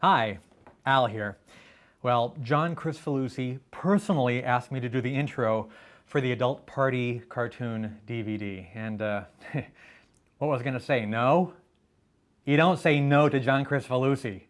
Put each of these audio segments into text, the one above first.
Hi, Al here. Well, John Kricfalusi personally asked me to do the intro for the Adult Party cartoon DVD. And what was I going to say? No? You don't say no to John Kricfalusi.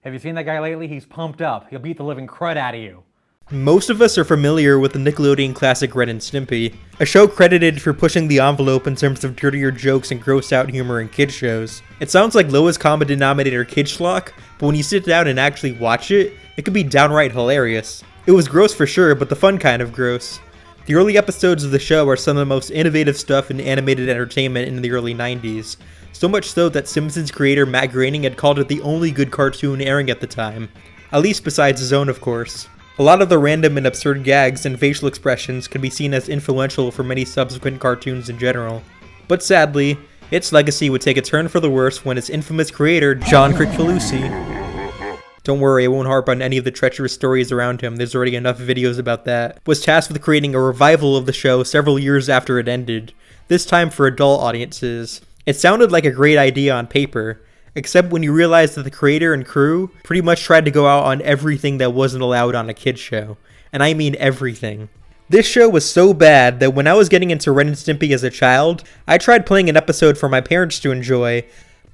Have you seen that guy lately? He's pumped up. He'll beat the living crud out of you. Most of us are familiar with the Nickelodeon classic Ren and Stimpy, a show credited for pushing the envelope in terms of dirtier jokes and gross-out humor in kids shows. It sounds like lowest common denominator kid schlock, but when you sit down and actually watch it, it can be downright hilarious. It was gross for sure, but the fun kind of gross. The early episodes of the show are some of the most innovative stuff in animated entertainment in the early 90s, so much so that Simpsons creator Matt Groening had called it the only good cartoon airing at the time. At least besides his own, of course. A lot of the random and absurd gags and facial expressions can be seen as influential for many subsequent cartoons in general. But sadly, its legacy would take a turn for the worse when its infamous creator, John Kricfalusi, don't worry, I won't harp on any of the treacherous stories around him, there's already enough videos about that, was tasked with creating a revival of the show several years after it ended, this time for adult audiences. It sounded like a great idea on paper, except when you realize that the creator and crew pretty much tried to go out on everything that wasn't allowed on a kid's show. And I mean everything. This show was so bad that when I was getting into Ren and Stimpy as a child, I tried playing an episode for my parents to enjoy,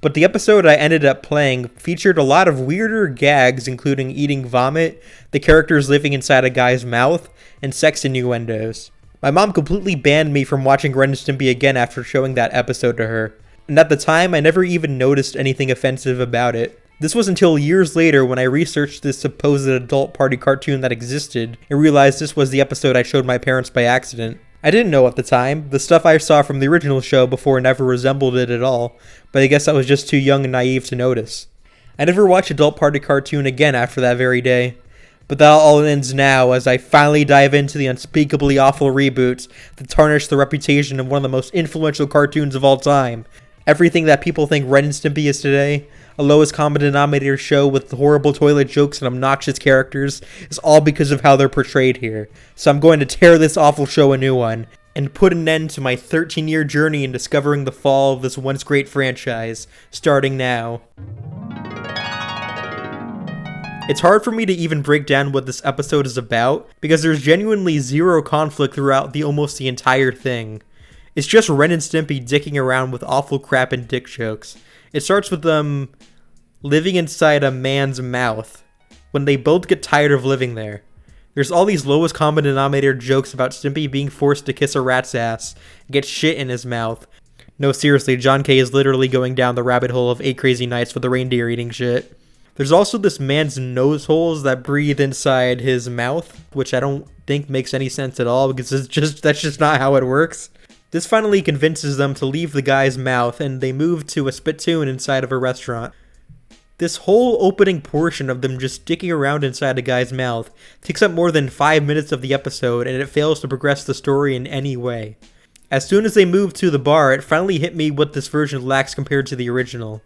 but the episode I ended up playing featured a lot of weirder gags, including eating vomit, the characters living inside a guy's mouth, and sex innuendos. My mom completely banned me from watching Ren and Stimpy again after showing that episode to her. And at the time, I never even noticed anything offensive about it. This was until years later when I researched this supposed adult party cartoon that existed and realized this was the episode I showed my parents by accident. I didn't know at the time. The stuff I saw from the original show before never resembled it at all, but I guess I was just too young and naive to notice. I never watched Adult Party cartoon again after that very day. But that all ends now as I finally dive into the unspeakably awful reboots that tarnish the reputation of one of the most influential cartoons of all time. Everything that people think Ren and Stimpy is today, a lowest common denominator show with horrible toilet jokes and obnoxious characters, is all because of how they're portrayed here. So I'm going to tear this awful show a new one, and put an end to my 13-year journey in discovering the fall of this once great franchise, starting now. It's hard for me to even break down what this episode is about, because there's genuinely zero conflict throughout almost the entire thing. It's just Ren and Stimpy dicking around with awful crap and dick jokes. It starts with them living inside a man's mouth, when they both get tired of living there. There's all these lowest common denominator jokes about Stimpy being forced to kiss a rat's ass, and get shit in his mouth. No, seriously, John K. is literally going down the rabbit hole of 8 Crazy Nights with the reindeer eating shit. There's also this man's nose holes that breathe inside his mouth, which I don't think makes any sense at all, because that's just not how it works. This finally convinces them to leave the guy's mouth, and they move to a spittoon inside of a restaurant. This whole opening portion of them just sticking around inside a guy's mouth takes up more than 5 minutes of the episode, and it fails to progress the story in any way. As soon as they move to the bar, it finally hit me what this version lacks compared to the original.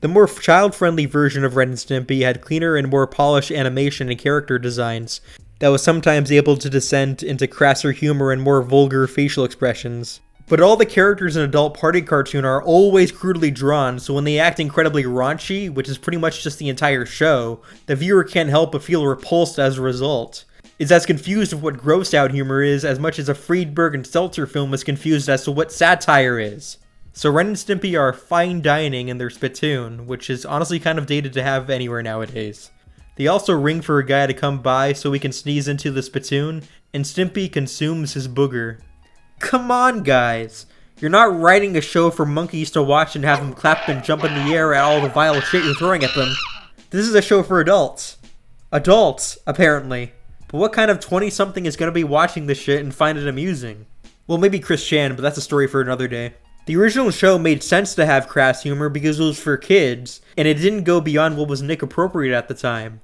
The more child-friendly version of Ren and Stimpy had cleaner and more polished animation and character designs that was sometimes able to descend into crasser humor and more vulgar facial expressions. But all the characters in Adult Party cartoon are always crudely drawn, so when they act incredibly raunchy, which is pretty much just the entire show, the viewer can't help but feel repulsed as a result. It's as confused of what gross out humor is as much as a Friedberg and Seltzer film is confused as to what satire is. So Ren and Stimpy are fine dining in their spittoon, which is honestly kind of dated to have anywhere nowadays. They also ring for a guy to come by so he can sneeze into the spittoon, and Stimpy consumes his booger. Come on, guys! You're not writing a show for monkeys to watch and have them clap and jump in the air at all the vile shit you're throwing at them. This is a show for adults. Adults, apparently. But what kind of 20-something is going to be watching this shit and find it amusing? Well, maybe Chris Chan, but that's a story for another day. The original show made sense to have crass humor because it was for kids, and it didn't go beyond what was Nick appropriate at the time.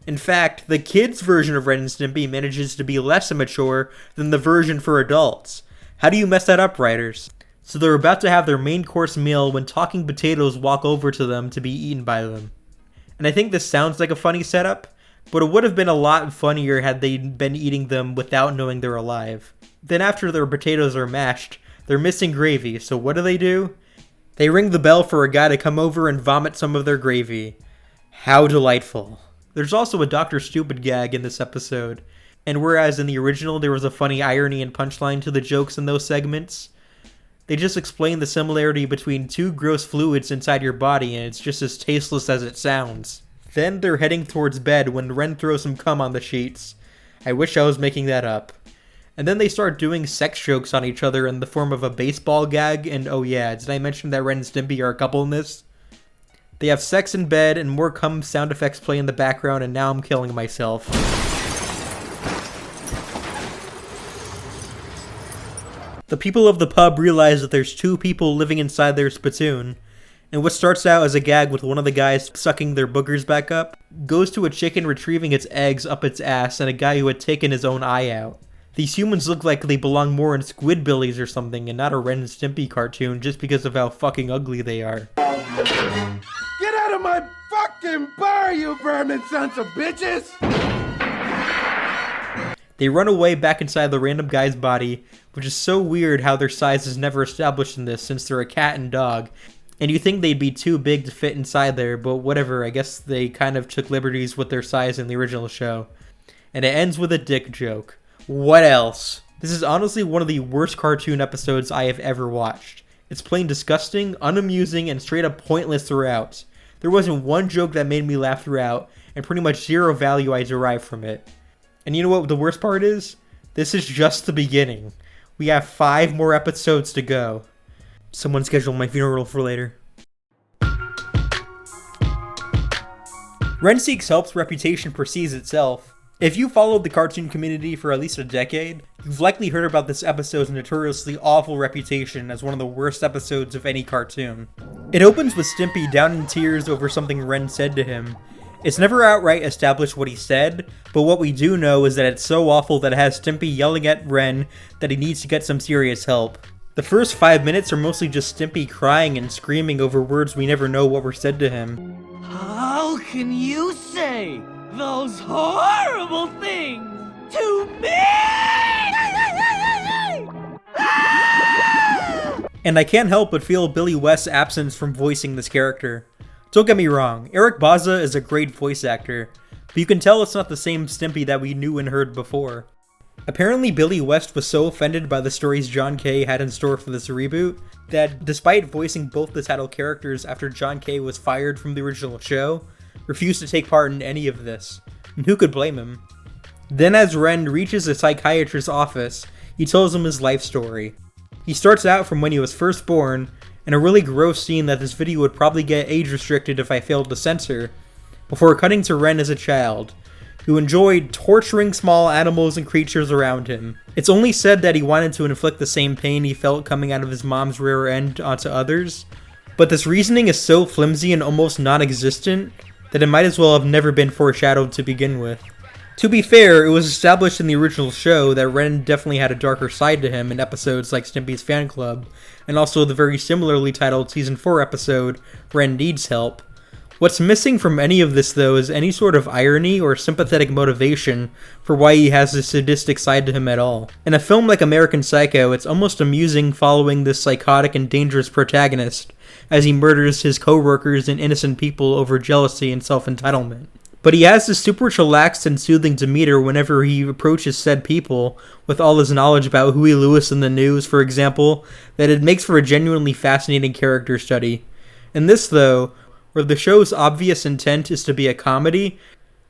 In fact, the kids' version of Ren and Stimpy manages to be less immature than the version for adults. How do you mess that up, writers? So they're about to have their main course meal when talking potatoes walk over to them to be eaten by them. And I think this sounds like a funny setup, but it would have been a lot funnier had they been eating them without knowing they're alive. Then after their potatoes are mashed, they're missing gravy, so what do? They ring the bell for a guy to come over and vomit some of their gravy. How delightful. There's also a Dr. Stupid gag in this episode, and whereas in the original there was a funny irony and punchline to the jokes in those segments, they just explain the similarity between two gross fluids inside your body, and it's just as tasteless as it sounds. Then they're heading towards bed when Ren throws some cum on the sheets. I wish I was making that up. And then they start doing sex jokes on each other in the form of a baseball gag, and oh yeah, did I mention that Ren and Stimpy are a couple in this? They have sex in bed, and more cum sound effects play in the background, and now I'm killing myself. The people of the pub realize that there's two people living inside their spittoon, and what starts out as a gag with one of the guys sucking their boogers back up, goes to a chicken retrieving its eggs up its ass and a guy who had taken his own eye out. These humans look like they belong more in Squidbillies or something and not a Ren and Stimpy cartoon just because of how fucking ugly they are. Get out of my fucking bar, you vermin sons of bitches! They run away back inside the random guy's body, which is so weird how their size is never established in this since they're a cat and dog. And you think they'd be too big to fit inside there, but whatever, I guess they kind of took liberties with their size in the original show. And it ends with a dick joke. What else? This is honestly one of the worst cartoon episodes I have ever watched. It's plain disgusting, unamusing, and straight up pointless throughout. There wasn't one joke that made me laugh throughout, and pretty much zero value I derived from it. And you know what the worst part is? This is just the beginning. We have 5 more episodes to go. Someone schedule my funeral for later. Ren Seeks Help's reputation precedes itself. If you followed the cartoon community for at least a decade, you've likely heard about this episode's notoriously awful reputation as one of the worst episodes of any cartoon. It opens with Stimpy down in tears over something Ren said to him. It's never outright established what he said, but what we do know is that it's so awful that it has Stimpy yelling at Ren that he needs to get some serious help. The first 5 minutes are mostly just Stimpy crying and screaming over words we never know what were said to him. How can you say those horrible things to me? And I can't help but feel Billy West's absence from voicing this character. Don't get me wrong, Eric Bauza is a great voice actor, but you can tell it's not the same Stimpy that we knew and heard before. Apparently Billy West was so offended by the stories John K had in store for this reboot, that despite voicing both the title characters after John K was fired from the original show, refused to take part in any of this. And who could blame him? Then as Ren reaches a psychiatrist's office, he tells him his life story. He starts out from when he was first born, in a really gross scene that this video would probably get age restricted if I failed to censor, before cutting to Ren as a child, who enjoyed torturing small animals and creatures around him. It's only said that he wanted to inflict the same pain he felt coming out of his mom's rear end onto others, but this reasoning is so flimsy and almost non-existent that it might as well have never been foreshadowed to begin with. To be fair, it was established in the original show that Ren definitely had a darker side to him in episodes like Stimpy's Fan Club, and also the very similarly titled Season 4 episode, Ren Needs Help. What's missing from any of this, though, is any sort of irony or sympathetic motivation for why he has this sadistic side to him at all. In a film like American Psycho, it's almost amusing following this psychotic and dangerous protagonist as he murders his co-workers and innocent people over jealousy and self-entitlement. But he has this super chillaxed and soothing demeanor whenever he approaches said people, with all his knowledge about Huey Lewis and the news, for example, that it makes for a genuinely fascinating character study. In this, though, where the show's obvious intent is to be a comedy,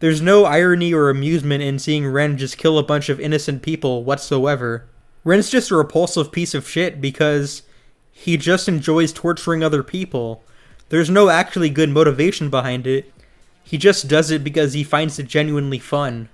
there's no irony or amusement in seeing Ren just kill a bunch of innocent people whatsoever. Ren's just a repulsive piece of shit because he just enjoys torturing other people. There's no actually good motivation behind it. He just does it because he finds it genuinely fun.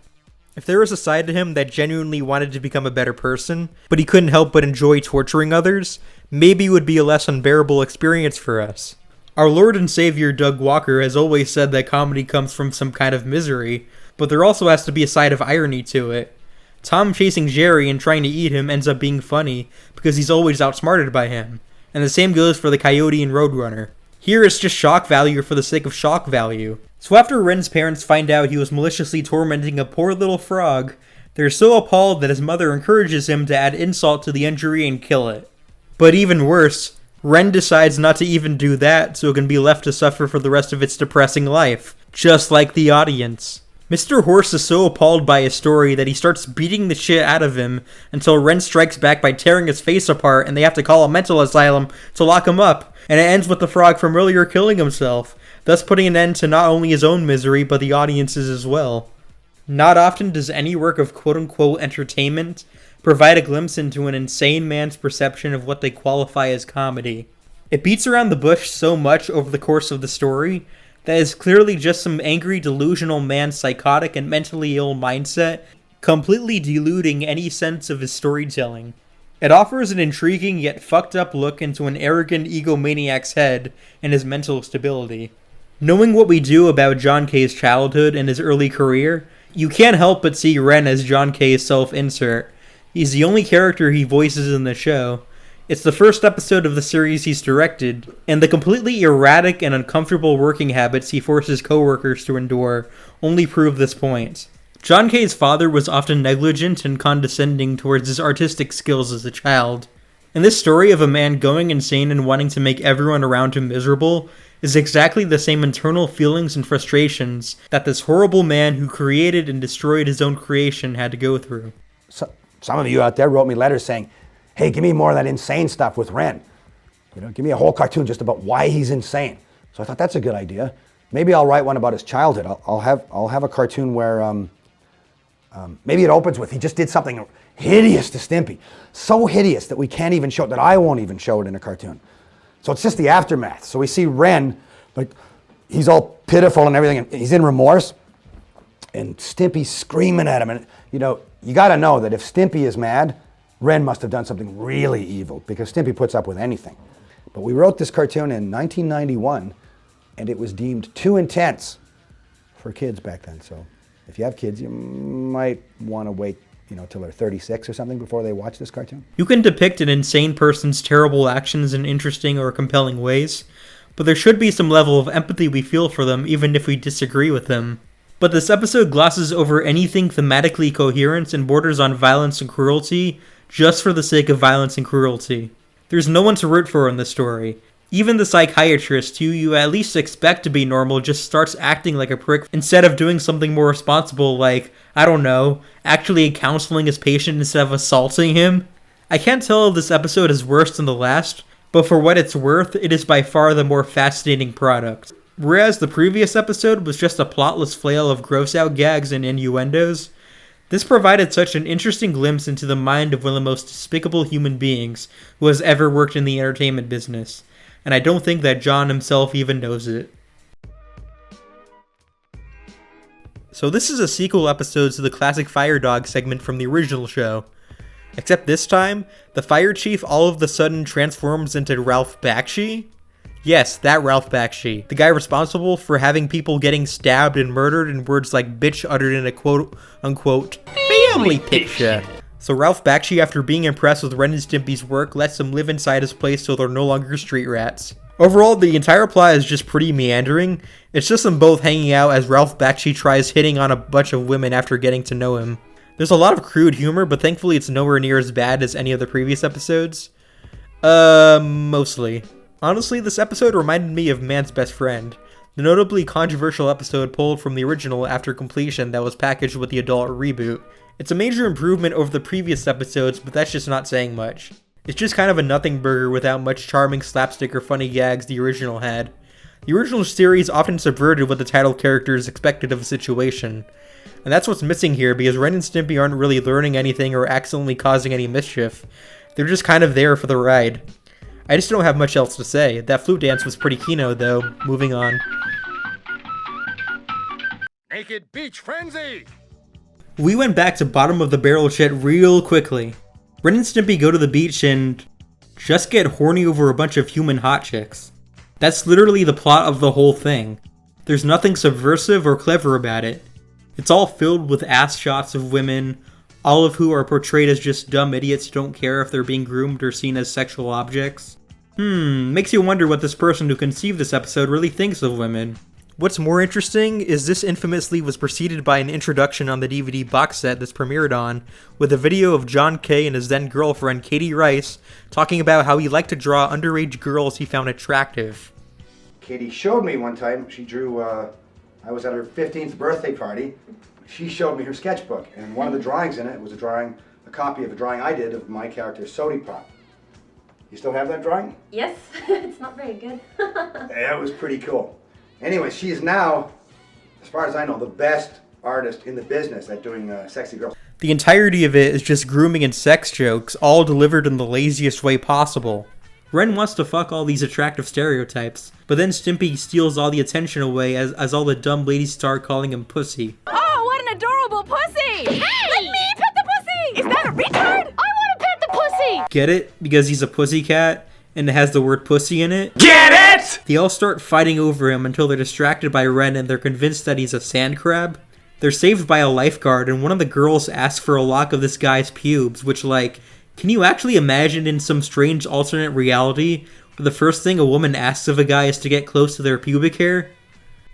If there was a side to him that genuinely wanted to become a better person, but he couldn't help but enjoy torturing others, maybe it would be a less unbearable experience for us. Our Lord and Savior Doug Walker has always said that comedy comes from some kind of misery, but there also has to be a side of irony to it. Tom chasing Jerry and trying to eat him ends up being funny because he's always outsmarted by him, and the same goes for the Coyote and Roadrunner. Here it's just shock value for the sake of shock value. So after Ren's parents find out he was maliciously tormenting a poor little frog, they're so appalled that his mother encourages him to add insult to the injury and kill it. But even worse, Ren decides not to even do that so it can be left to suffer for the rest of its depressing life. just like the audience. Mr. Horse is so appalled by his story that he starts beating the shit out of him until Ren strikes back by tearing his face apart and they have to call a mental asylum to lock him up, and it ends with the frog from earlier killing himself, thus putting an end to not only his own misery but the audience's as well. Not often does any work of quote-unquote entertainment provide a glimpse into an insane man's perception of what they qualify as comedy. It beats around the bush so much over the course of the story that is clearly just some angry, delusional man's psychotic and mentally ill mindset, completely diluting any sense of his storytelling. It offers an intriguing yet fucked up look into an arrogant egomaniac's head and his mental stability. Knowing what we do about John K's childhood and his early career, you can't help but see Ren as John K's self-insert. He's the only character he voices in the show. It's the first episode of the series he's directed, and the completely erratic and uncomfortable working habits he forces coworkers to endure only prove this point. John K's father was often negligent and condescending towards his artistic skills as a child. And this story of a man going insane and wanting to make everyone around him miserable is exactly the same internal feelings and frustrations that this horrible man who created and destroyed his own creation had to go through. So, some of you out there wrote me letters saying, hey, give me more of that insane stuff with Ren. You know, give me a whole cartoon just about why he's insane. So I thought that's a good idea. Maybe I'll write one about his childhood. I'll have a cartoon where maybe it opens with he just did something hideous to Stimpy. So hideous that we can't even show it, that I won't even show it in a cartoon. So it's just the aftermath. So we see Ren, like, he's all pitiful and everything, and he's in remorse, and Stimpy's screaming at him. And, you know, you got to know that if Stimpy is mad, Ren must have done something really evil, because Stimpy puts up with anything. But we wrote this cartoon in 1991, and it was deemed too intense for kids back then. So if you have kids, you might want to wait, you know, till they're 36 or something before they watch this cartoon. You can depict an insane person's terrible actions in interesting or compelling ways, but there should be some level of empathy we feel for them even if we disagree with them. But this episode glosses over anything thematically coherent and borders on violence and cruelty just for the sake of violence and cruelty. There's no one to root for in this story. Even the psychiatrist, who you at least expect to be normal, just starts acting like a prick instead of doing something more responsible like, I don't know, actually counseling his patient instead of assaulting him. I can't tell if this episode is worse than the last, but for what it's worth, it is by far the more fascinating product. Whereas the previous episode was just a plotless flail of gross-out gags and innuendos, this provided such an interesting glimpse into the mind of one of the most despicable human beings who has ever worked in the entertainment business. And I don't think that John himself even knows it. So this is a sequel episode to the classic Fire Dog segment from the original show. Except this time, the fire chief all of a sudden transforms into Ralph Bakshi. Yes, that Ralph Bakshi, the guy responsible for having people getting stabbed and murdered in words like bitch uttered in a quote-unquote family picture. So Ralph Bakshi, after being impressed with Ren and Stimpy's work, lets them live inside his place so they're no longer street rats. Overall, the entire plot is just pretty meandering. It's just them both hanging out as Ralph Bakshi tries hitting on a bunch of women after getting to know him. There's a lot of crude humor, but thankfully it's nowhere near as bad as any of the previous episodes. Mostly. Honestly, this episode reminded me of Man's Best Friend, the notably controversial episode pulled from the original after completion that was packaged with the adult reboot. It's a major improvement over the previous episodes, but that's just not saying much. It's just kind of a nothing burger without much charming slapstick or funny gags the original had. The original series often subverted what the title characters expected of a situation. And that's what's missing here, because Ren and Stimpy aren't really learning anything or accidentally causing any mischief. They're just kind of there for the ride. I just don't have much else to say. That flute dance was pretty keynote though. Moving on. Naked beach frenzy! We went back to bottom of the barrel shit real quickly. Ren and Stimpy go to the beach and just get horny over a bunch of human hot chicks. That's literally the plot of the whole thing. There's nothing subversive or clever about it. It's all filled with ass shots of women, all of who are portrayed as just dumb idiots who don't care if they're being groomed or seen as sexual objects. Makes you wonder what this person who conceived this episode really thinks of women. What's more interesting is this infamously was preceded by an introduction on the DVD box set this premiered on, with a video of John K. and his then girlfriend Katie Rice talking about how he liked to draw underage girls he found attractive. Katie showed me one time, she drew I was at her 15th birthday party. She showed me her sketchbook, and one of the drawings in it was a copy of a drawing I did of my character, Sody Pop. You still have that drawing? Yes, it's not very good. Yeah, it was pretty cool. Anyway, she is now, as far as I know, the best artist in the business at doing sexy girls. The entirety of it is just grooming and sex jokes, all delivered in the laziest way possible. Ren wants to fuck all these attractive stereotypes, but then Stimpy steals all the attention away as all the dumb ladies start calling him pussy. Oh, what an adorable pussy! Hey! Let me pet the pussy! Is that a retard? I want to pet the pussy! Get it? Because he's a pussycat, and it has the word pussy in it? Get it? They all start fighting over him until they're distracted by Ren and they're convinced that he's a sand crab. They're saved by a lifeguard, and one of the girls asks for a lock of this guy's pubes, which, like, can you actually imagine in some strange alternate reality where the first thing a woman asks of a guy is to get close to their pubic hair?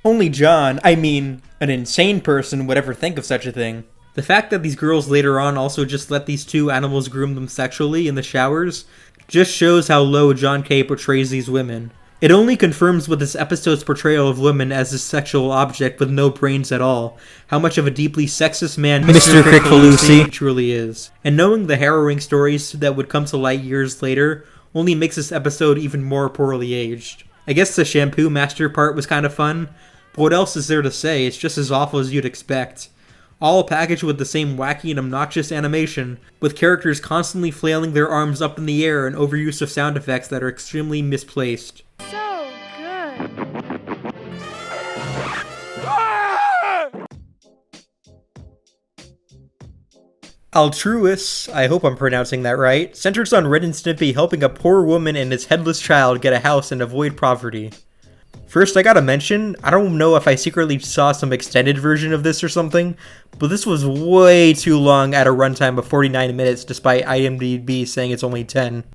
Only John, an insane person, would ever think of such a thing. The fact that these girls later on also just let these two animals groom them sexually in the showers just shows how low John K. portrays these women. It only confirms with this episode's portrayal of women as a sexual object with no brains at all, how much of a deeply sexist man Mr. Kricfalusi truly is. And knowing the harrowing stories that would come to light years later only makes this episode even more poorly aged. I guess the shampoo master part was kind of fun, but what else is there to say? It's just as awful as you'd expect. All packaged with the same wacky and obnoxious animation, with characters constantly flailing their arms up in the air and overuse of sound effects that are extremely misplaced. So good. Altruis, I hope I'm pronouncing that right, centers on Ren and Stimpy helping a poor woman and his headless child get a house and avoid poverty. First, I gotta mention, I don't know if I secretly saw some extended version of this or something, but this was way too long at a runtime of 49 minutes despite IMDb saying it's only 10.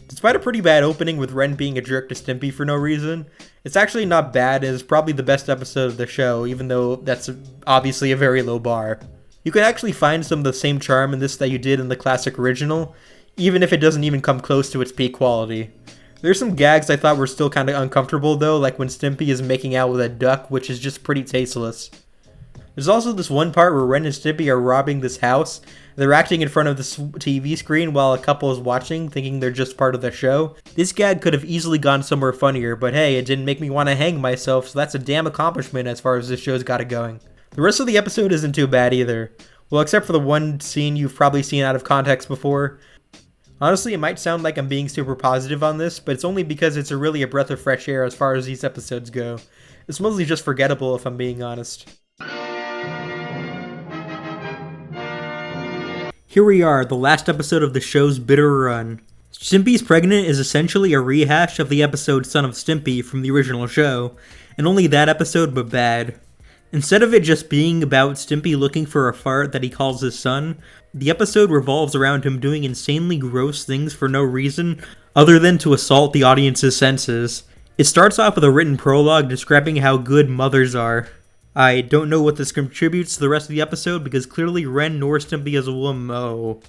Despite a pretty bad opening with Ren being a jerk to Stimpy for no reason, it's actually not bad and is probably the best episode of the show, even though that's obviously a very low bar. You can actually find some of the same charm in this that you did in the classic original, even if it doesn't even come close to its peak quality. There's some gags I thought were still kind of uncomfortable though, like when Stimpy is making out with a duck, which is just pretty tasteless. There's also this one part where Ren and Stimpy are robbing this house. They're acting in front of this TV screen while a couple is watching, thinking they're just part of the show. This gag could have easily gone somewhere funnier, but hey, it didn't make me want to hang myself, so that's a damn accomplishment as far as this show's got it going. The rest of the episode isn't too bad either. Well, except for the one scene you've probably seen out of context before. Honestly, it might sound like I'm being super positive on this, but it's only because it's really a breath of fresh air as far as these episodes go. It's mostly just forgettable if I'm being honest. Here we are, the last episode of the show's bitter run. Stimpies Pregnant is essentially a rehash of the episode Son of Stimpy from the original show, and only that episode but bad. Instead of it just being about Stimpy looking for a fart that he calls his son, the episode revolves around him doing insanely gross things for no reason other than to assault the audience's senses. It starts off with a written prologue describing how good mothers are. I don't know what this contributes to the rest of the episode because clearly Ren nor Stimpy is a woman. Oh.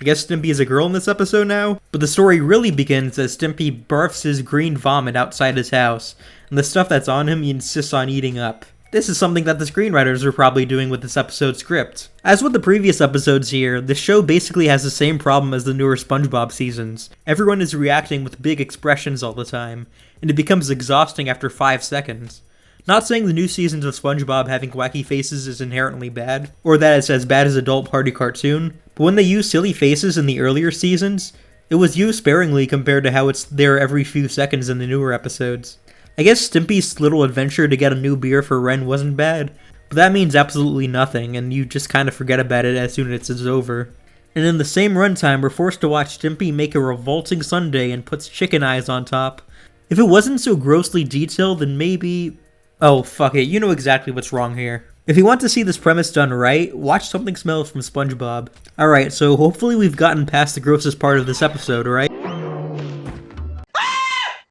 I guess Stimpy is a girl in this episode now? But the story really begins as Stimpy barfs his green vomit outside his house, and the stuff that's on him he insists on eating up. This is something that the screenwriters are probably doing with this episode's script. As with the previous episodes here, the show basically has the same problem as the newer SpongeBob seasons. Everyone is reacting with big expressions all the time, and it becomes exhausting after 5 seconds. Not saying the new seasons of SpongeBob having wacky faces is inherently bad, or that it's as bad as Adult Party Cartoon, but when they use silly faces in the earlier seasons, it was used sparingly compared to how it's there every few seconds in the newer episodes. I guess Stimpy's little adventure to get a new beer for Ren wasn't bad, but that means absolutely nothing, and you just kind of forget about it as soon as it's over. And in the same runtime, we're forced to watch Stimpy make a revolting sundae and puts chicken eyes on top. If it wasn't so grossly detailed, then maybe... Oh, fuck it, you know exactly what's wrong here. If you want to see this premise done right, watch Something Smells from SpongeBob. Alright, so hopefully we've gotten past the grossest part of this episode, right?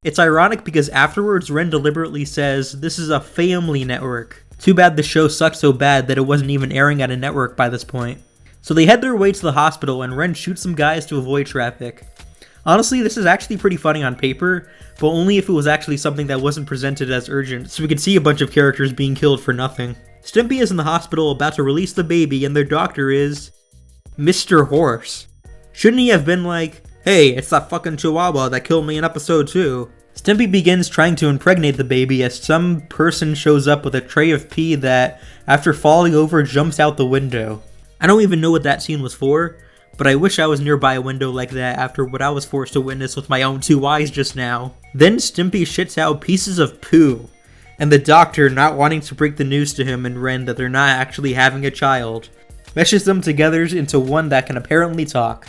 It's ironic because afterwards Ren deliberately says, this is a family network. Too bad the show sucked so bad that it wasn't even airing at a network by this point. So they head their way to the hospital and Ren shoots some guys to avoid traffic. Honestly, this is actually pretty funny on paper, but only if it was actually something that wasn't presented as urgent, so we could see a bunch of characters being killed for nothing. Stimpy is in the hospital about to release the baby, and their doctor is Mr. Horse. Shouldn't he have been like, hey, it's that fucking chihuahua that killed me in episode 2? Stimpy begins trying to impregnate the baby as some person shows up with a tray of pee that, after falling over, jumps out the window. I don't even know what that scene was for, but I wish I was nearby a window like that after what I was forced to witness with my own 2 eyes just now. Then Stimpy shits out pieces of poo, and the doctor, not wanting to break the news to him and Ren that they're not actually having a child, meshes them together into one that can apparently talk.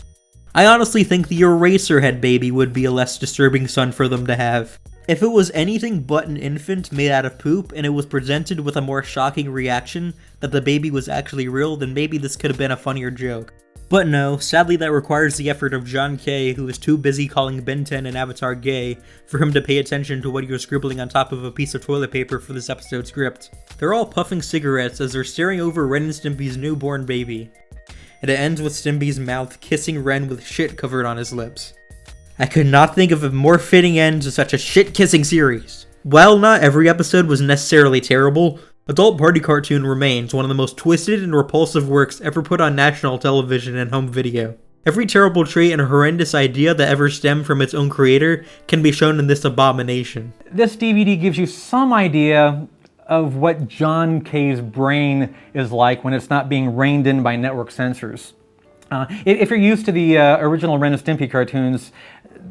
I honestly think the Eraserhead baby would be a less disturbing son for them to have. If it was anything but an infant made out of poop and it was presented with a more shocking reaction that the baby was actually real, then maybe this could have been a funnier joke. But no, sadly that requires the effort of John K, who is too busy calling Ben 10 and Avatar gay for him to pay attention to what he was scribbling on top of a piece of toilet paper for this episode's script. They're all puffing cigarettes as they're staring over Ren and Stimpy's newborn baby. And it ends with Stimpy's mouth kissing Ren with shit covered on his lips. I could not think of a more fitting end to such a shit-kissing series. While not every episode was necessarily terrible, Adult Party Cartoon remains one of the most twisted and repulsive works ever put on national television and home video. Every terrible trait and horrendous idea that ever stemmed from its own creator can be shown in this abomination. This DVD gives you some idea of what John K's brain is like when it's not being reined in by network censors. If you're used to the original Ren and Stimpy cartoons,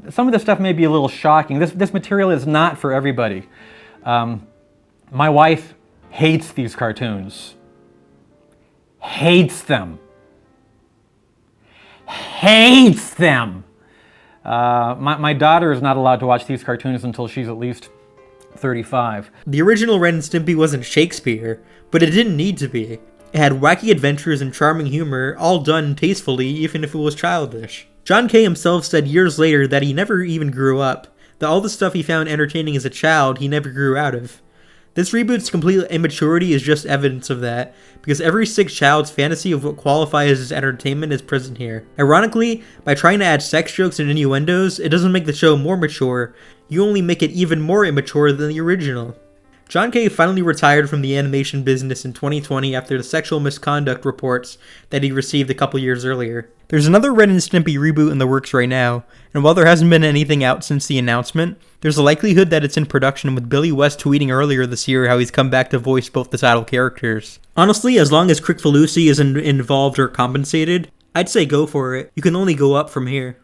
some of this stuff may be a little shocking. This material is not for everybody. My wife hates these cartoons. Hates them. Hates them! My daughter is not allowed to watch these cartoons until she's at least 35. The original Ren and Stimpy wasn't Shakespeare, but it didn't need to be. It had wacky adventures and charming humor, all done tastefully even if it was childish. John K himself said years later that he never even grew up, that all the stuff he found entertaining as a child he never grew out of. This reboot's complete immaturity is just evidence of that, because every sick child's fantasy of what qualifies as entertainment is present here. Ironically, by trying to add sex jokes and innuendos, it doesn't make the show more mature, you only make it even more immature than the original. John K finally retired from the animation business in 2020 after the sexual misconduct reports that he received a couple years earlier. There's another Ren and Stimpy reboot in the works right now, and while there hasn't been anything out since the announcement, there's a likelihood that it's in production, with Billy West tweeting earlier this year how he's come back to voice both the title characters. Honestly, as long as Kricfalusi isn't involved or compensated, I'd say go for it. You can only go up from here.